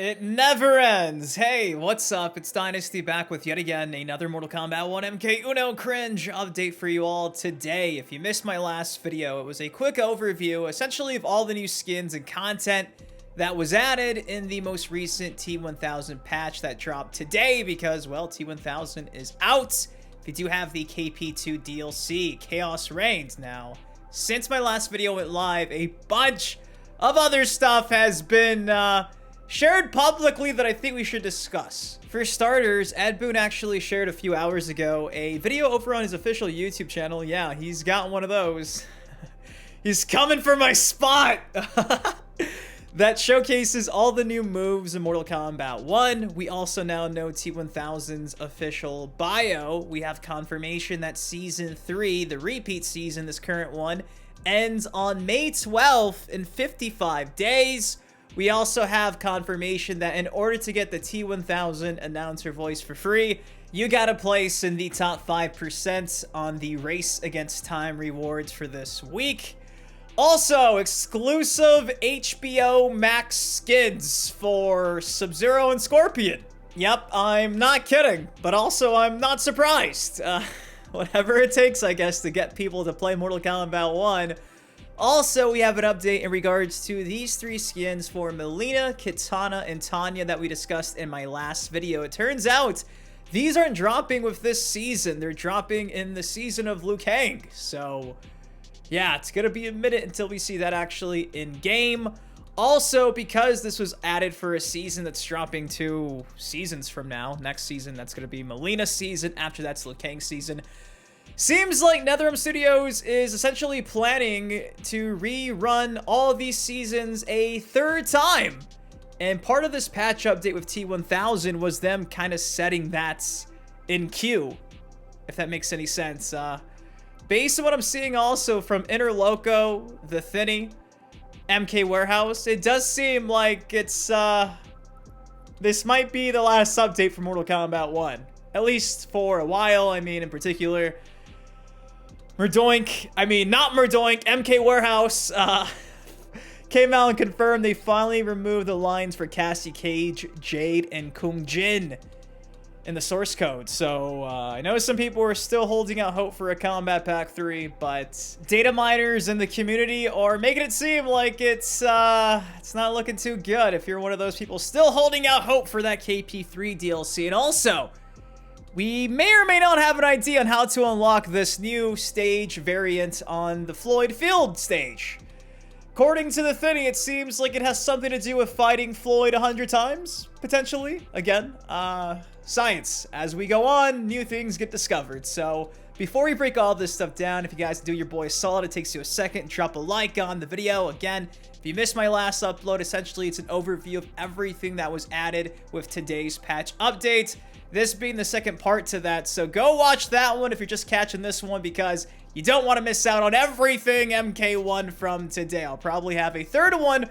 It never ends. Hey, what's up? It's Dynasty back with yet again another Mortal Kombat 1 MK Uno cringe update for you all today. If you missed my last video, it was a quick overview essentially of all the new skins and content that was added in the most recent T1000 patch that dropped today because, well, T1000 is out. If you do have the KP2 DLC, Chaos Reigns. Now, since my last video went live, a bunch of other stuff has been shared publicly that I think we should discuss. For starters, Ed Boon actually shared a few hours ago a video over on his official YouTube channel. Yeah, he's got one of those. He's coming for my spot! That showcases all the new moves in Mortal Kombat 1. We also now know T1000's official bio. We have confirmation that Season 3, the repeat season, this current one, ends on May 12th in 55 days. We also have confirmation that in order to get the T1000 announcer voice for free, you gotta place in the top 5% on the Race Against Time rewards for this week. Also, exclusive HBO Max skins for Sub-Zero and Scorpion. Yep, I'm not kidding, but also I'm not surprised. Whatever it takes, I guess, to get people to play Mortal Kombat 1. Also, we have an update in regards to these three skins for Melina, Kitana, and Tanya that we discussed in my last video. It turns out these aren't dropping with this season. They're dropping in the season of Liu Kang. So, yeah, it's going to be a minute until we see that actually in-game. Also, because this was added for a season that's dropping 2 seasons from now. Next season, that's going to be Melina's season. After that's Liu Kang's season. Seems like NetherRealm Studios is essentially planning to rerun all these seasons a third time. And part of this patch update with T1000 was them kind of setting that in queue, if that makes any sense. Based on what I'm seeing also from Interloko, TheThiny, MKWarehouse, it does seem like it's, this might be the last update for Mortal Kombat 1. At least for a while, I mean, in particular. Not Murdoink, MKWarehouse, came out and confirmed they finally removed the lines for Cassie, Cage, Jade, and Kung Jin in the source code. So, I know some people are still holding out hope for a Combat Pack 3, but data miners in the community are making it seem like it's not looking too good if you're one of those people still holding out hope for that KP3 DLC. And also, we may or may not have an idea on how to unlock this new stage variant on the Floyd Field stage. According to TheThiny, it seems like it has something to do with fighting Floyd 100 times, potentially. Again, science. As we go on, new things get discovered. So, before we break all this stuff down, if you guys do your boy a solid, it takes you a second, drop a like on the video. Again, if you missed my last upload, essentially it's an overview of everything that was added with today's patch update. This being the second part to that, so go watch that one if you're just catching this one because you don't want to miss out on everything MK1 from today. I'll probably have a third one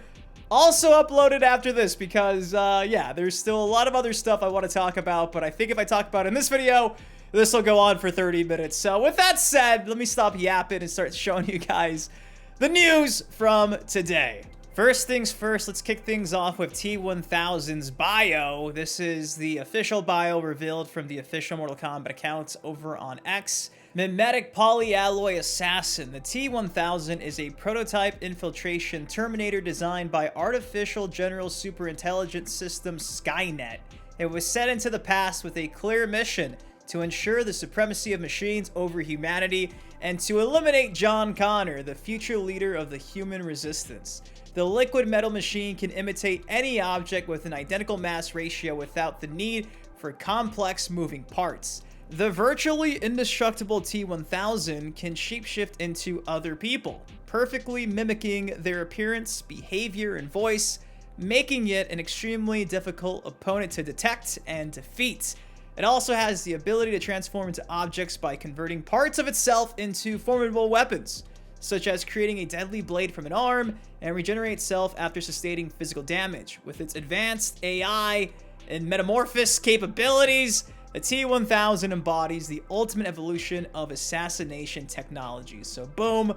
also uploaded after this because, yeah, there's still a lot of other stuff I want to talk about, but I think if I talk about it in this video, this will go on for 30 minutes. So with that said, let me stop yapping and start showing you guys the news from today. First things first, let's kick things off with T1000's bio. This is the official bio revealed from the official Mortal Kombat accounts over on X. Mimetic Polyalloy Assassin. The T1000 is a prototype infiltration Terminator designed by Artificial General Superintelligence System Skynet. It was set into the past with a clear mission to ensure the supremacy of machines over humanity and to eliminate John Connor, the future leader of the human resistance. The liquid metal machine can imitate any object with an identical mass ratio without the need for complex moving parts. The virtually indestructible T1000 can shapeshift into other people, perfectly mimicking their appearance, behavior, and voice, making it an extremely difficult opponent to detect and defeat. It also has the ability to transform into objects by converting parts of itself into formidable weapons, such as creating a deadly blade from an arm and regenerate itself after sustaining physical damage. With its advanced AI and metamorphosis capabilities, the T1000 embodies the ultimate evolution of assassination technology. So boom,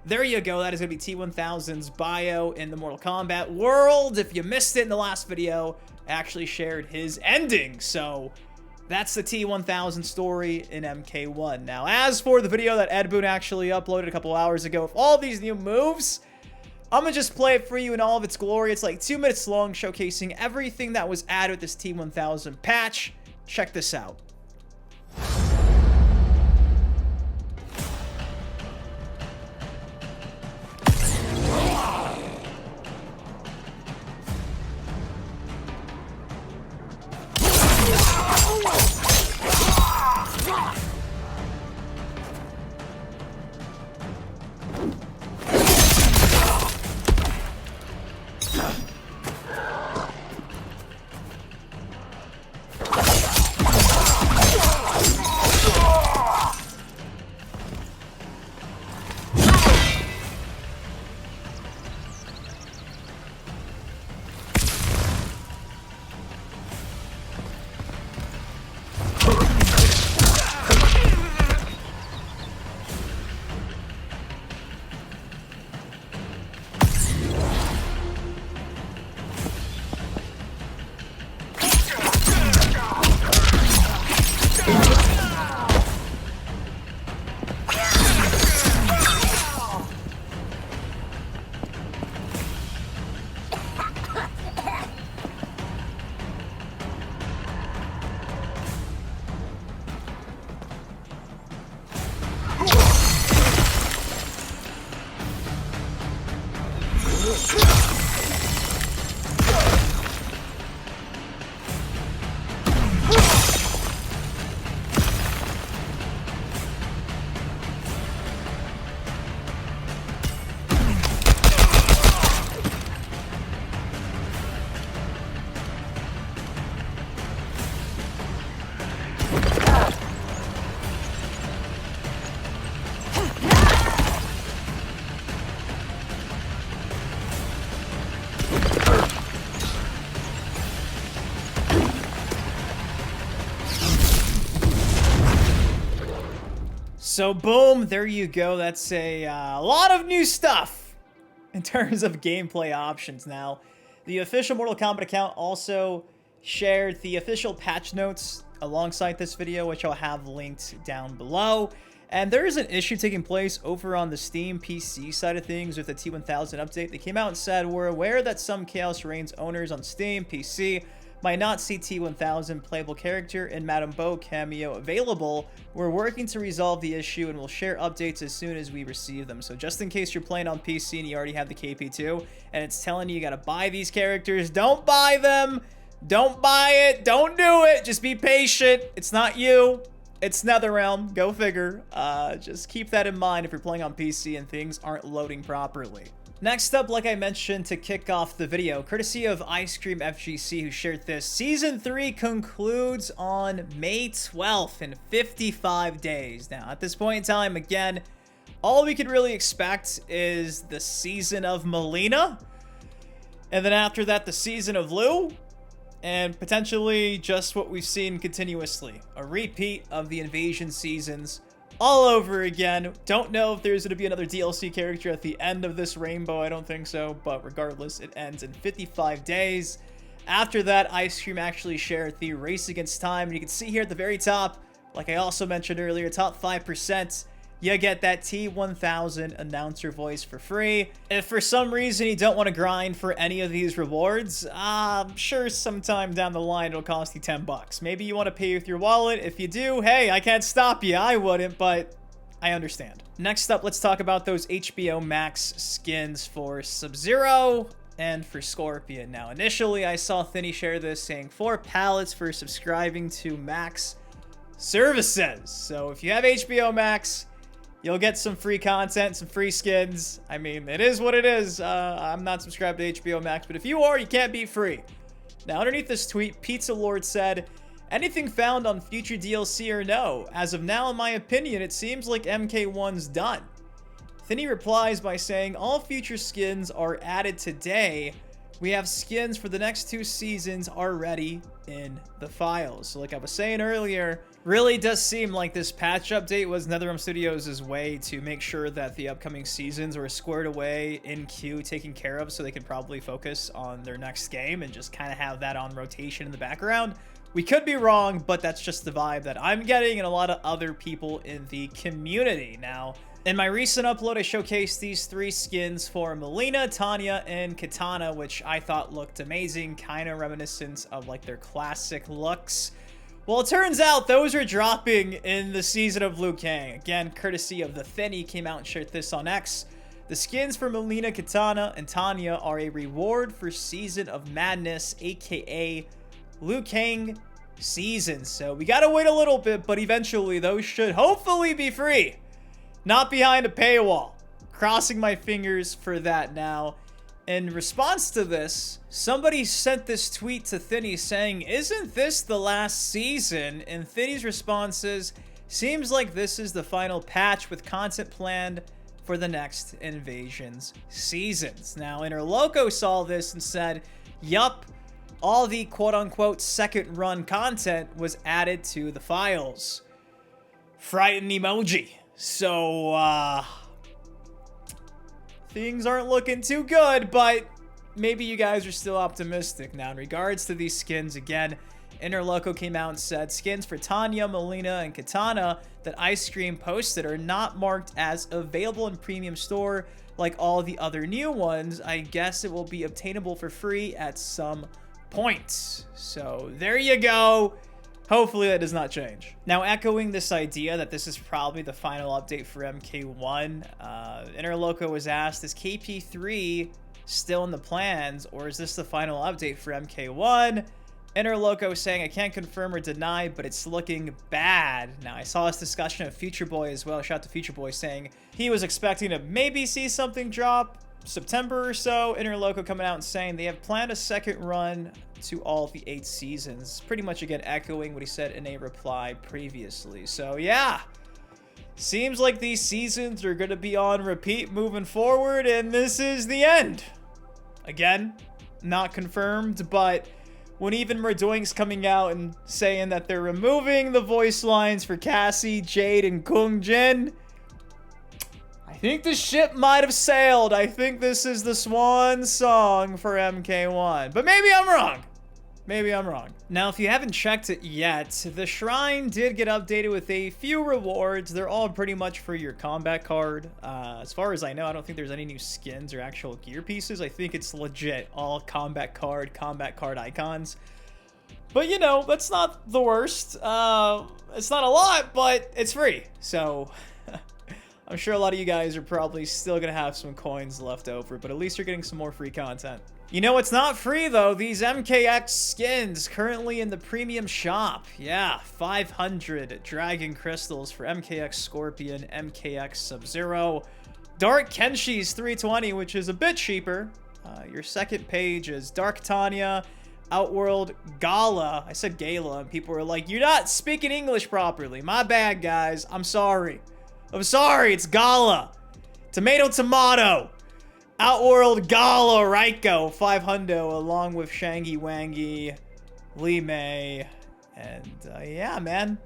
there you go. That is going to be T1000's bio in the Mortal Kombat world. If you missed it in the last video, I actually shared his ending. So that's the T1000 story in MK1. Now, as for the video that Ed Boon actually uploaded a couple hours ago with all these new moves, I'm going to just play it for you in all of its glory. It's like 2 minutes long, showcasing everything that was added with this T1000 patch. Check this out. So boom, there you go. That's a lot of new stuff in terms of gameplay options. Now, the official Mortal Kombat account also shared the official patch notes alongside this video, which I'll have linked down below. And there is an issue taking place over on the Steam PC side of things with the T1000 update. They came out and said, we're aware that some Chaos Reigns owners on Steam PC might not see T1000 playable character and Madame Bo cameo available. We're working to resolve the issue and we'll share updates as soon as we receive them. So just in case you're playing on PC and you already have the KP2 and it's telling you gotta buy these characters, don't buy them. Don't buy it. Don't do it. Just be patient. It's not you. It's NetherRealm. Go figure. Just keep that in mind if you're playing on PC and things aren't loading properly. Next up, like I mentioned to kick off the video, courtesy of iScreamFGC who shared this, Season 3 concludes on May 12th in 55 days. Now, at this point in time, again, all we could really expect is the season of Melina, and then after that, the season of Lou, and potentially just what we've seen continuously. A repeat of the invasion seasons all over again. Don't know if there's going to be another DLC character at the end of this rainbow. I don't think so, but regardless, it ends in 55 days. After that, iScream actually shared the Race Against Time, and you can see here at the very top, like I also mentioned earlier, top 5%, you get that T1000 announcer voice for free. If for some reason you don't want to grind for any of these rewards, I'm sure sometime down the line it'll cost you 10 bucks. Maybe you want to pay with your wallet. If you do, hey, I can't stop you. I wouldn't, but I understand. Next up, let's talk about those HBO Max skins for Sub-Zero and for Scorpion. Now, initially, I saw TheThiny share this saying 4 pallets for subscribing to Max services. So if you have HBO Max, you'll get some free content, some free skins. I mean, it is what it is. I'm not subscribed to HBO Max, but if you are, you can't be free. Now, underneath this tweet, Pizza Lord said, anything found on future DLC or no? As of now, in my opinion, it seems like MK1's done. TheThiny replies by saying, all future skins are added today. we have skins for the next 2 seasons already in the files. So like I was saying earlier, really does seem like this patch update was NetherRealm Studios' way to make sure that the upcoming seasons were squared away in queue, taken care of, so they could probably focus on their next game and just kind of have that on rotation in the background. We could be wrong, but that's just the vibe that I'm getting and a lot of other people in the community. Now, in my recent upload, I showcased these 3 skins for Melina, Tanya, and Kitana, which I thought looked amazing, kind of reminiscent of like their classic looks. Well, it turns out those are dropping in the season of Liu Kang. Again, courtesy of TheThiny, came out and shared this on X. The skins for Melina, Kitana, and Tanya are a reward for Season of Madness, aka Liu Kang season. So we gotta wait a little bit, but eventually those should hopefully be free. Not behind a paywall. Crossing my fingers for that now. In response to this, somebody sent this tweet to Thinny saying, "Isn't this the last season?" And Thinny's response is, "Seems like this is the final patch with content planned for the next Invasions seasons." Now, Interloko saw this and said, "Yup, all the quote-unquote second run content was added to the files." Frightened emoji. So, things aren't looking too good, but maybe you guys are still optimistic. Now, in regards to these skins, again, Interloko came out and said, skins for Tanya, Melina, and Kitana that iScream posted are not marked as available in premium store like all the other new ones. I guess it will be obtainable for free at some point. So, there you go. Hopefully that does not change. Now, echoing this idea that this is probably the final update for MK1, Interloko was asked, is KP3 still in the plans, or is this the final update for MK1? Interloko saying, I can't confirm or deny, but it's looking bad. Now, I saw this discussion of Future Boy as well. Shout out to Future Boy saying he was expecting to maybe see something drop September or so. Interloko coming out and saying they have planned a second run to all of the 8 seasons. Pretty much, again, echoing what he said in a reply previously. So, yeah. Seems like these seasons are going to be on repeat moving forward, and this is the end. Again, not confirmed, but when even Merdoing's coming out and saying that they're removing the voice lines for Cassie, Jade, and Kung Jin, I think the ship might have sailed. I think this is the swan song for MK1. But maybe I'm wrong. Maybe I'm wrong. Now, if you haven't checked it yet, the shrine did get updated with a few rewards. They're all pretty much for your combat card. As far as I know, I don't think there's any new skins or actual gear pieces. I think it's legit all combat card icons. But, you know, that's not the worst. It's not a lot, but it's free. So I'm sure a lot of you guys are probably still going to have some coins left over, but at least you're getting some more free content. You know what's not free, though? These MKX skins currently in the premium shop. Yeah, 500 Dragon Crystals for MKX Scorpion, MKX Sub-Zero. Dark Kenshi's 320, which is a bit cheaper. Your second page is Dark Tanya, Outworld Gala. I said Gala, and people were like, you're not speaking English properly. My bad, guys. I'm sorry. I'm sorry. It's Gala. Tomato, tomato. Outworld Gala Raiko 500 along with Shangy Wangy, Lee May, and yeah, man.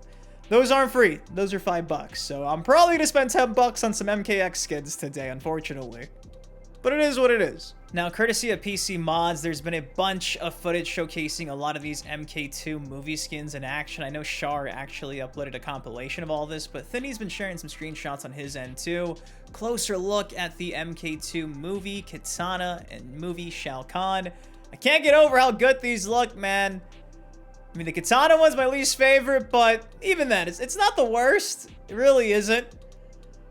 Those aren't free. Those are $5. So I'm probably gonna spend $10 on some MKX skins today, unfortunately. But it is what it is. Now, courtesy of PC Mods, there's been a bunch of footage showcasing a lot of these MK2 movie skins in action. I know Shao actually uploaded a compilation of all this, but Thinny's been sharing some screenshots on his end too. Closer look at the MK2 movie, Kitana, and movie Shao Kahn. I can't get over how good these look, man. I mean, the Kitana one's my least favorite, but even then, it's not the worst. It really isn't.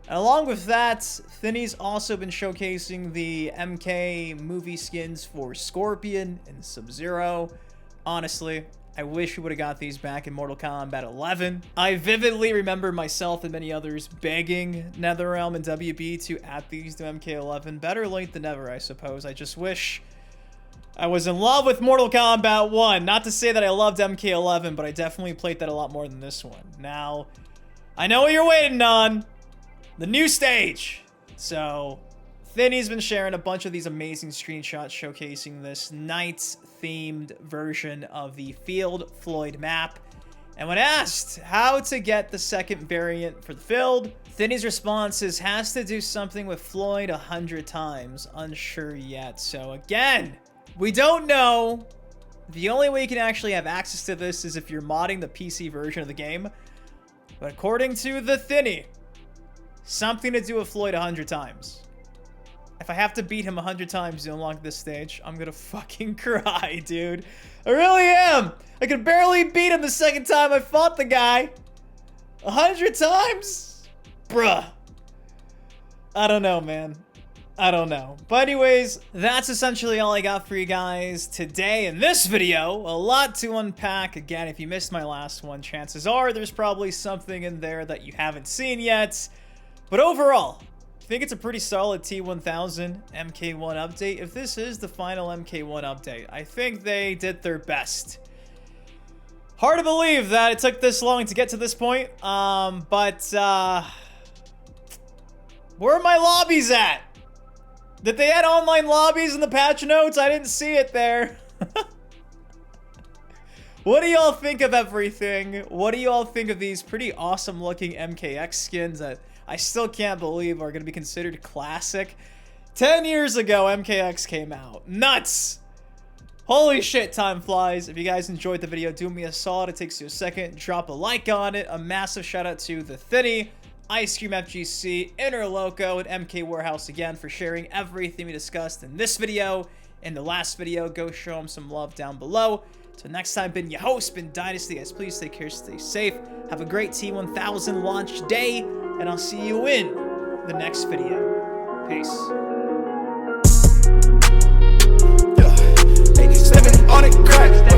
And along with that, Thinny's also been showcasing the MK movie skins for Scorpion and Sub-Zero. Honestly, I wish we would have got these back in Mortal Kombat 11. I vividly remember myself and many others begging NetherRealm and WB to add these to MK11. Better late than never, I suppose. I just wish I was in love with Mortal Kombat 1. Not to say that I loved MK11, but I definitely played that a lot more than this one. Now, I know what you're waiting on. The new stage. So, TheThiny's been sharing a bunch of these amazing screenshots showcasing this night-themed version of the Field Floyd map. And when asked how to get the second variant for the Field, TheThiny's response is has to do something with Floyd 100 times. Unsure yet. So again, we don't know. The only way you can actually have access to this is if you're modding the PC version of the game. But according to TheThiny, something to do with Floyd 100 times. If I have to beat him 100 times to unlock this stage, I'm gonna fucking cry, dude. I really am. I could barely beat him the second time I fought the guy. 100 times? Bruh. I don't know, man. I don't know. But anyways, that's essentially all I got for you guys today in this video. A lot to unpack. Again, if you missed my last one, chances are there's probably something in there that you haven't seen yet. But overall, I think it's a pretty solid T1000 MK1 update. If this is the final MK1 update, I think they did their best. Hard to believe that it took this long to get to this point. But where are my lobbies at? Did they add online lobbies in the patch notes? I didn't see it there. What do y'all think of everything? What do y'all think of these pretty awesome looking MKX skins that I still can't believe are going to be considered classic? 10 years ago, MKX came out. Nuts! Holy shit, time flies. If you guys enjoyed the video, do me a solid. It takes you a second. Drop a like on it. A massive shout out to TheThiny, iScreamFGC, Interloko, and MKWarehouse again for sharing everything we discussed in this video. In the last video, go show them some love down below. Till next time, been your host, been Dynasty. Guys, please take care, stay safe. Have a great T1000 launch day, and I'll see you in the next video. Peace. Living on a crack.